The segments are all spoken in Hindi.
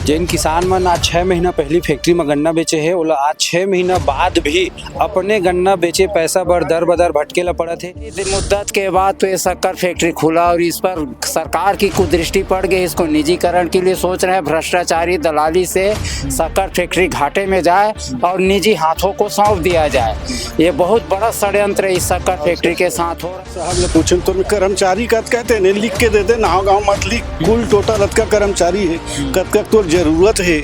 जिन किसान मन आज 6 महीना पहली फैक्ट्री में गन्ना बेचे है ओला आज 6 महीना बाद भी अपने गन्ना बेचे पैसा बर दर बदर भटके ला पड़ा थे। मुद्दत के बाद तो ये शक्कर फैक्ट्री खुला और इस पर सरकार की कुदृष्टि पड़ गई। इसको निजीकरण के लिए सोच रहे हैं, भ्रष्टाचारी दलाली से शक्कर फैक्ट्री घाटे में जाए और निजी हाथों को सौंप दिया जाए। ये बहुत बड़ा षड्यंत्र इस शक्कर फैक्ट्री के साथ हो रहा है। साहब ने पूछे तो कर्मचारी कद कहते हैं लिख के दे दे, ना गाँव मत लिख, कुल टोटल अद का कर्मचारी है, कद का तो जरूरत है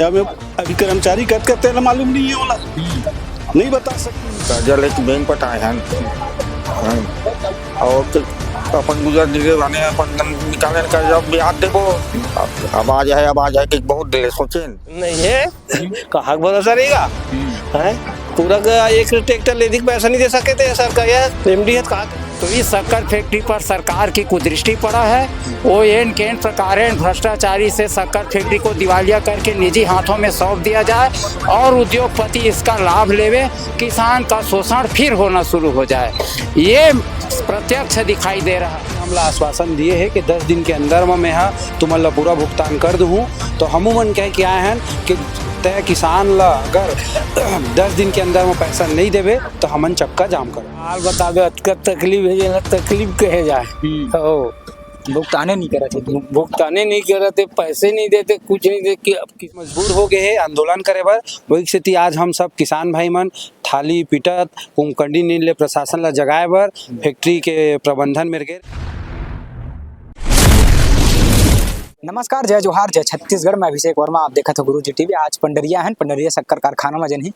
या मैं अभी कर्मचारी कद कहते हैं मालूम नहीं है, वाला नहीं बता सकते। कर्जा लेके बैंक पटाए हैं और अपन गुजर दिले बने अपन निकाले कर्जा ब्याज देबो। अब आ जाए कि बहुत देर सोचे नहीं है कहा भरोसा रहेगा है पूरा एक ट्रैक्टर लेने पैसा नहीं दे सके थे सर का यह एमडी है कहा। तो इस शक्कर फैक्ट्री पर सरकार की कुदृष्टि पड़ा है। वो एन केन प्रकार भ्रष्टाचारी से शक्कर फैक्ट्री को दिवालिया करके निजी हाथों में सौंप दिया जाए और उद्योगपति इसका लाभ लेवे, किसान का शोषण फिर होना शुरू हो जाए। ये प्रत्यक्ष दिखाई दे रहा है। हमला आश्वासन दिए है कि 10 दिन के अंदर में मैं तुम्हारा पूरा भुगतान कर दूँ। तो हमू मन कह के आए हैं कि तय किसान ला अगर 10 दिन के अंदर में पैसा नहीं देवे तो हमन चक्का जाम करो। हाल बतावे अतका तकलीफ है, तकलीफ कहे जाए। भुगताने नहीं करते, भुगताने नहीं करते, पैसे नहीं देते, कुछ नहीं देते, अब मजबूर हो गए हैं आंदोलन करे बर। वही स्थिति आज हम सब किसान भाई मन थाली पिटत कुमकंडी नीले प्रशासन ला जगाए बर फैक्ट्री के प्रबंधन में गए। नमस्कार, जय जोहार, जय छत्तीसगढ़। मैं अभिषेक वर्मा, आप देखा था गुरु जी टीवी। आज पंडरिया शक्कर कारखाना में जन ही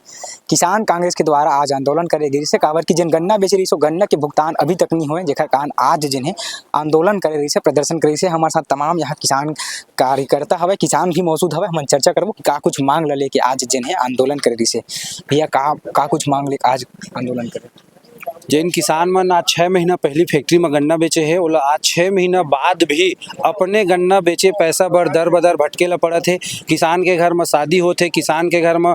किसान कांग्रेस के द्वारा आज आंदोलन करे गई से काबर की जन गन्ना बेच रही सो गन्ना के भुगतान अभी तक नहीं हुए, जेकर कारण आज जिन्हें आंदोलन करे रही से, प्रदर्शन करे से। हमारे साथ तमाम यहाँ किसान कार्यकर्ता हवे, किसान भी मौजूद हवे। हम चर्चा करबो कि का कुछ मांग ले के आज जिन्हें आंदोलन करे रही से। भैया का कुछ मांग ले आज आंदोलन करे? जिन किसान मन आज 6 महीना पहली फैक्ट्री में गन्ना बेचे है ओला आज 6 महीना बाद भी अपने गन्ना बेचे पैसा बर दर बदर भटके ला पड़ा थे। किसान के घर में शादी होते, किसान के घर में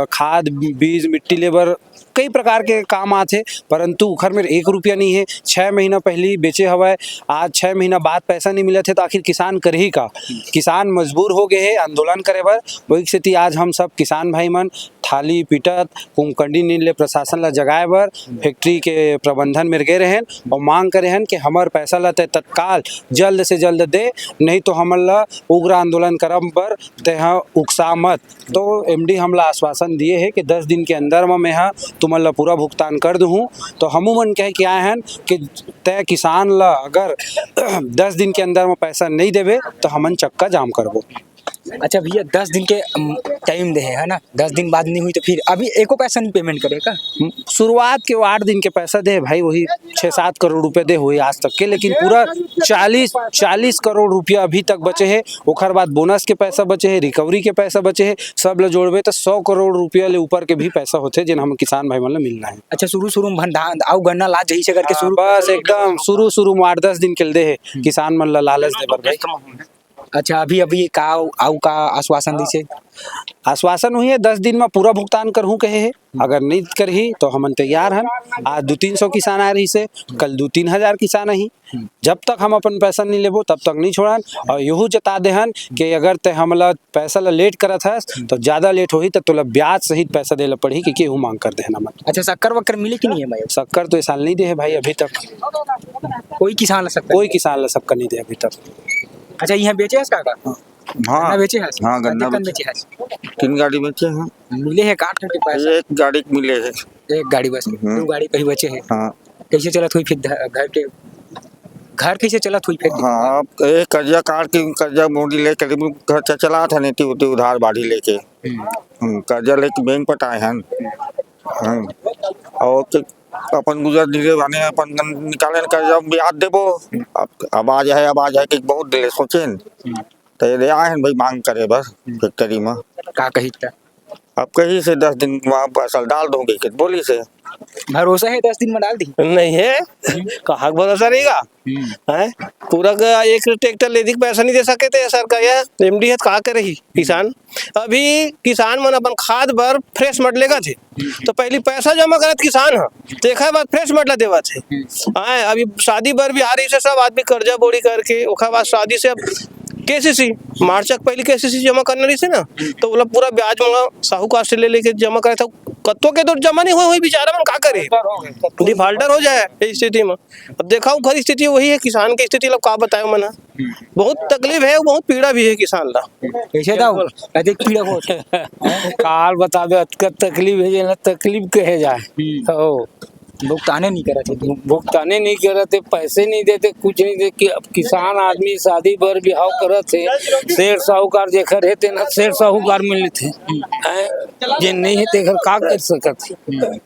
खाद बीज मिट्टी लेबर कई प्रकार के काम आते, परंतु उखर में 1 रुपया नहीं है। 6 महीना पहली बेचे हवा, आज 6 महीना बाद पैसा नहीं मिला थे तो आखिर किसान कर ही का। किसान मजबूर हो गए हैं आंदोलन करे बर। वही स्थिति आज हम सब किसान भाई मन थाली पिटत कुमकंडी नीले प्रशासन ला जगाए बर फैक्ट्री के प्रबंधन में गए रहें और मांग करे हैं कि हमार पैसा ला तत्काल जल्द से जल्द दे, नहीं तो हमन ला उग्र आंदोलन करब बर तेहा उकसा मत। तो एमडी हमला आश्वासन दिए है कि 10 दिन के अंदर में मैं तुम्हारा पूरा भुगतान कर दूँ। तो हमू मन कह के आए हैं कि तय किसान ला अगर 10 दिन के अंदर में पैसा नहीं देवे तो हमन चक्का जाम करबो। अच्छा भैया, 10 दिन के टाइम दे है ना, 10 दिन बाद नहीं हुई तो फिर अभी एको पैसा नहीं पेमेंट करेगा? शुरुआत के 8 दिन के पैसा दे भाई, वही 6-7 करोड़ रुपए दे हुए आज तक के, लेकिन पूरा 40 करोड़ रुपया अभी तक बचे है। ओखर बाद बोनस के पैसा बचे है, रिकवरी के पैसा बचे है, सब ला जोड़बे तो 100 करोड़ रुपया ले ऊपर के भी पैसा होते जिन हम किसान भाई मन ला मिलना है। अच्छा, शुरू में भंडार आउ गन्ना ला जही से करके शुरू बस एकदम शुरू में 8-10 दिन के दे है किसान मन ला लालच दे बर भाई। अच्छा, अभी का आश्वासन दी से? आश्वासन हुई है 10 दिन में पूरा भुगतान करहूँ कहे है। अगर नहीं करही तो हम तैयार हैं। आज 200-300 किसान आ रही से, कल 2-3 हजार किसान ही। जब तक हम अपन पैसा नहीं लेबो तब तक नहीं छोड़न। और यहू जता दे हन कि अगर ते हमला पैसा ला लेट करत हस तो ज्यादा लेट होही तो तोला ब्याज सहित पैसा दे ला पड़ी कि केहू मांग कर देना मत। अच्छा, शक्कर वक्कर मिली कि नहीं है भाई? शक्कर तो इस साल नहीं दे है भाई अभी तक। कोई किसान ला शक्कर नहीं दे अभी तक। अच्छा, यहाँ बेचे है का? हाँ बेचे है। हाँ, गन्ना बेचे है। 3 गाड़ी बेचे हैं। मिले है काट के पैसा? 1 गाड़ी मिले है। 1 गाड़ी बस, 2 गाड़ी कहीं बचे है। हाँ, कैसे चलत हुई फिर घर कैसे चलत हुई फिर? हाँ, कर्जा काट के कर्जा मोड़ी ले करीब खर्चा चला था नहीं उधार बाढ़ी लेके कर्जा लेके बैंक पटाए हैं और अपन गुजर दिले बने अपन निकाले कर्जा ब्याज देबो। अब आ जाए कि बहुत देर सोचे तो ये आए हैं भाई मांग करे बस फैक्ट्री में का कही था? अब कहीं से 10 दिन वहाँ पैसा डाल दूंगी कि बोली से भरोसा है 10 दिन में डाल दी? नहीं है कहा भरोसा रहेगा है पूरा एक ट्रैक्टर लेने पैसा नहीं दे सके थे सर का यह एमडी है कहा करे ही किसान। अभी किसान मन अपन खाद बर फ्रेश मट लेगा थे तो पहले पैसा जमा करत किसान है, देखा बाद फ्रेश मट ला देवा थे। अभी शादी बर भी आ रही से सब आदमी कर्जा बोड़ी करके ओखा बाद शादी से केसीसी मार्च पहले केसीसी जमा करना रही थी ना, तो बोला पूरा ब्याज मंगा साहूकार से ले लेके जमा करे था, कत्तों के तो जमा नहीं हुई बेचारा मन का करे, डिफॉल्टर हो जाए इस स्थिति में। अब देखा हूँ घर स्थिति वही है, किसान की स्थिति लोग का बताए मना, बहुत तकलीफ है, बहुत पीड़ा भी है किसान ला। कैसे दाऊ अधिक पीड़ा हो काल बता दो तकलीफ है ना, तकलीफ कहे जाए हो, भुगताने नहीं करा थे भुगताने नहीं करते, पैसे नहीं देते, कुछ नहीं दे कि अब किसान आदमी शादी बर बिहाव करत थे, शेर साहूकार जेखर है ते ना शेर साहूकार मिले थे, जे नहीं है तेखर का कर सकत है,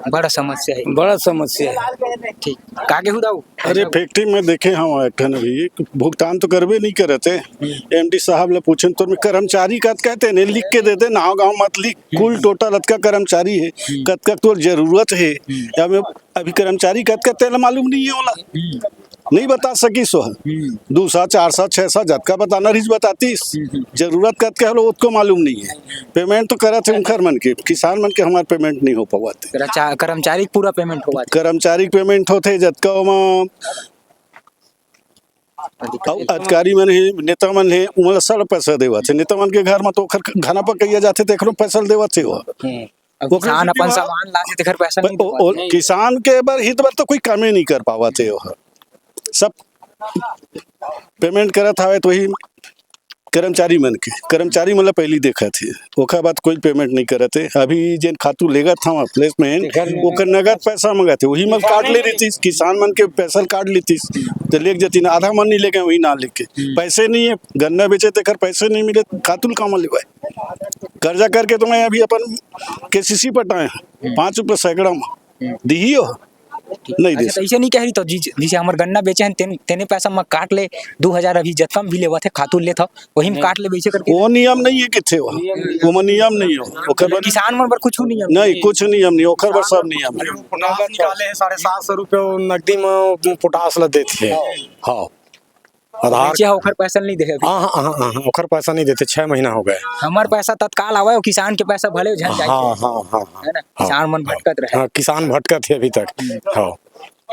बड़ा समस्या है, बड़ा समस्या है। ठीक कागे हो दाऊ अरे फैक्ट्री में देखे हम एक ठन अभी भुगतान तो करबे नहीं करते। एमडी साहब ले पूछे तो कर्मचारी कत कहते हैं लिख के देते नाव गाँव मत लिख, कुल टोटल अतका कर्मचारी है, कत तो जरूरत है या में अभी कर्मचारी कत कहते हैं मालूम नहीं है वाला, नहीं बता सकी सो 200 400 600 झटका बताना रिज बतातीस, जरूरत कत कह लो उसको मालूम नहीं है। पेमेंट तो करत है उनकर मन के, किसान मन के हमार पेमेंट नहीं हो पाते, कर्मचारी पूरा पेमेंट हुआ कर्मचारी पेमेंट होते झटका अधिकारी मन है, नेता मन है, उमला सारा पैसा देवत है, नेता मन के घर में तो खाना पकैया जाते तो पैसा देवत है वो किसान अपन सामान ला के घर पैसा नहीं किसान के बार हित बार तो कोई काम ही नहीं कर पावत है, सब पेमेंट करत हवे तो वही कर्मचारी मन के, कर्मचारी मतलब पहली देखा थे ओखा बाद कोई पेमेंट नहीं करते। अभी जिन खातू लेगा था प्लेसमेंट ओकर नगद पैसा मंगाते वही मन काट ले रही थी, किसान मन के पैसा काट लेती तो लेके जाती ना, आधा मन नहीं लेके वही ना लेके, पैसे नहीं है गन्ना बेचे तो कर पैसे नहीं मिले खातूल काम ले कर्जा करके तो मैं अभी अपन केसीसी पटाए 5 रुपये सैकड़ा में दी हो नहीं दे ऐसे नहीं कह रही तो जिसे हमारे गन्ना बेचे हैं तेने पैसा में काट ले 2000 अभी जतकम भी लेवा थे खातू ले था वही में काट ले बेचे करके, वो नियम नहीं है किथे वो नियम नहीं हो ओकर किसान मन पर कुछ नहीं कुछ नियम नहीं ओकर बर सब नियम है। निकाले 750 रुपये नकदी में पोटास ला देती है, हाँ आधार ओखर पैसा नहीं दे हाँ ओखर पैसा नहीं देते, 6 महीना हो गए, हमार पैसा तत्काल आवे किसान के पैसा भले झन जाए, हाँ है ना किसान मन भटकत रहे, हाँ किसान भटकत है अभी तक, हाँ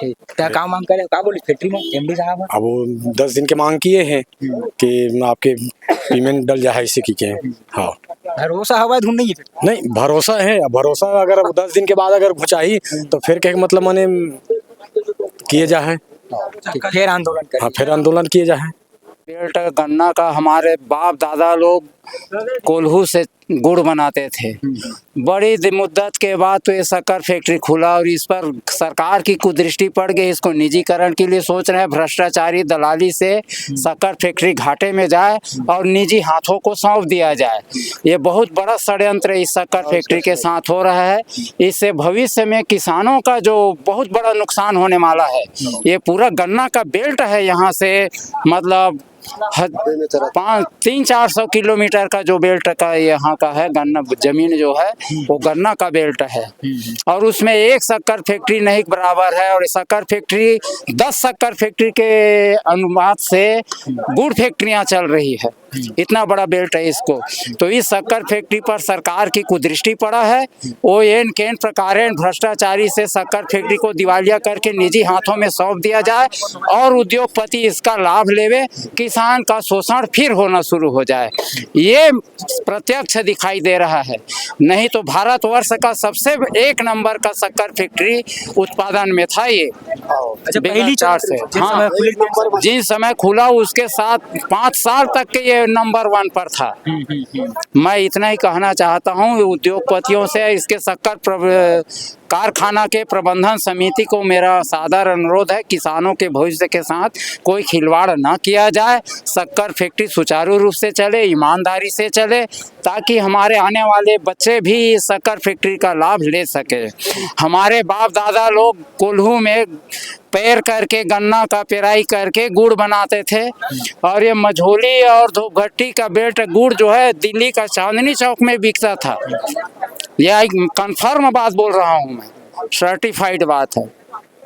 ठीक क्या काम मांग करे का बोली फैक्ट्री में एमडी साहब अब वो 10 दिन के मांग किए हैं कि आपके पेमेंट डल जाए इसी की के, हाँ भरोसा हवा ढूंढ नहीं है, नहीं भरोसा है, भरोसा अगर 10 दिन के बाद अगर घुचाई तो फिर क्या मतलब माने किए जाए, फिर आंदोलन करें, हाँ फिर आंदोलन किए जाए। बेल्ट गन्ना का हमारे बाप दादा लोग कोल्हू से गुड़ बनाते थे, बड़ी मुद्दत के बाद तो ये शक्कर फैक्ट्री खुला और इस पर सरकार की कुदृष्टि पड़ गई, इसको निजीकरण के लिए सोच रहे हैं, भ्रष्टाचारी दलाली से शक्कर फैक्ट्री घाटे में जाए और निजी हाथों को सौंप दिया जाए। ये बहुत बड़ा षड्यंत्र इस शक्कर फैक्ट्री के साथ हो रहा है, इससे भविष्य में किसानों का जो बहुत बड़ा नुकसान होने वाला है। ये पूरा गन्ना का बेल्ट है, यहाँ से मतलब 300-400 किलोमीटर का जो बेल्ट का यहाँ का है गन्ना जमीन जो है वो गन्ना का बेल्ट है, और उसमें एक शक्कर फैक्ट्री नहीं बराबर है, और शक्कर फैक्ट्री 10 शक्कर फैक्ट्री के अनुपात से गुड़ फैक्ट्रियाँ चल रही है, इतना बड़ा बेल्ट है इसको। तो इस शक्कर फैक्ट्री पर सरकार की कुदृष्टि पड़ा है, वो एन केन प्रकारेण भ्रष्टाचारी से शक्कर फैक्ट्री को दिवालिया करके निजी हाथों में सौंप दिया जाए और उद्योगपति इसका लाभ लेवे, किसान का शोषण फिर होना शुरू हो जाए। ये प्रत्यक्ष दिखाई दे रहा है, नहीं तो भारतवर्ष का सबसे 1 नंबर का शक्कर फैक्ट्री उत्पादन में था ये। अच्छा पहली 4 से हाँ, जिस समय खुला उसके साथ 5 साल तक के ये नंबर 1 पर था। मैं इतना ही कहना चाहता हूँ उद्योगपतियों से, इसके शक्कर कारखाना के प्रबंधन समिति को मेरा सादर अनुरोध है, किसानों के भविष्य के साथ कोई खिलवाड़ ना किया जाए, शक्कर फैक्ट्री सुचारू रूप से चले, ईमानदारी से चले, ताकि हमारे आने वाले बच्चे भी इस शक्कर फैक्ट्री का लाभ ले सके। हमारे बाप दादा लोग कोल्हू में पैर करके गन्ना का पेराई करके गुड़ बनाते थे, और ये मझोली और धूपघट्टी का बेल्ट गुड़ जो है दिल्ली का चांदनी चौक में बिकता था। यह कंफर्म बात बोल रहा हूँ मैं, सर्टिफाइड बात है।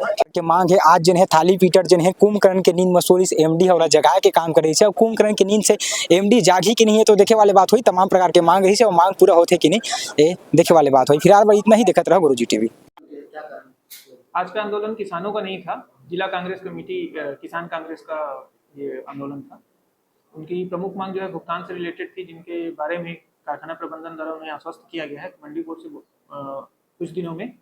के मांग है आज जिन्हें थाली पीटर जिन्हें कुंभकर्ण के नींद मसूरी से एमडी और जगह के काम करे और कुंभकर्ण के नींद से एमडी जागी कि नहीं है तो देखे वाले बात हुई, तमाम प्रकार के मांग रही है और मांग पूरा होते कि नहीं ये देखे वाले बात हुई। फिलहाल इतना ही देखते रहो गुरुजी टीवी। आज का आंदोलन किसानों का नहीं था, जिला कांग्रेस कमेटी किसान कांग्रेस का ये आंदोलन था। उनकी प्रमुख मांग जो है भुगतान से रिलेटेड थी, जिनके बारे में कारखाना प्रबंधन द्वारा उन्हें आश्वस्त किया गया है कि मंडी बोर्ड से कुछ दिनों में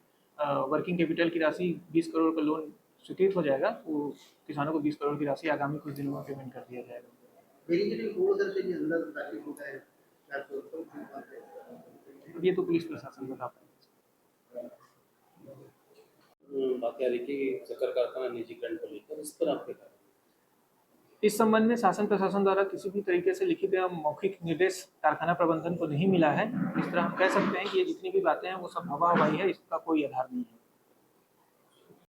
वर्किंग कैपिटल की राशि 20 करोड़ का लोन स्वीकृत हो जाएगा। वो किसानों को 20 करोड़ की राशि आगामी कुछ दिनों में पेमेंट कर दिया जाएगा। ये तो पुलिस प्रशासन बता पाएगा। बात आ रही कि शक्कर कारखाना निजीकरण को लेकर इस पर आपके क्या? इस संबंध में शासन प्रशासन द्वारा किसी भी तरीके से लिखित या मौखिक निर्देश कारखाना प्रबंधन को नहीं मिला है। इस तरह हम कह सकते हैं कि ये जितनी भी बातें हैं वो सब हवा हवाई है, इसका कोई आधार नहीं है।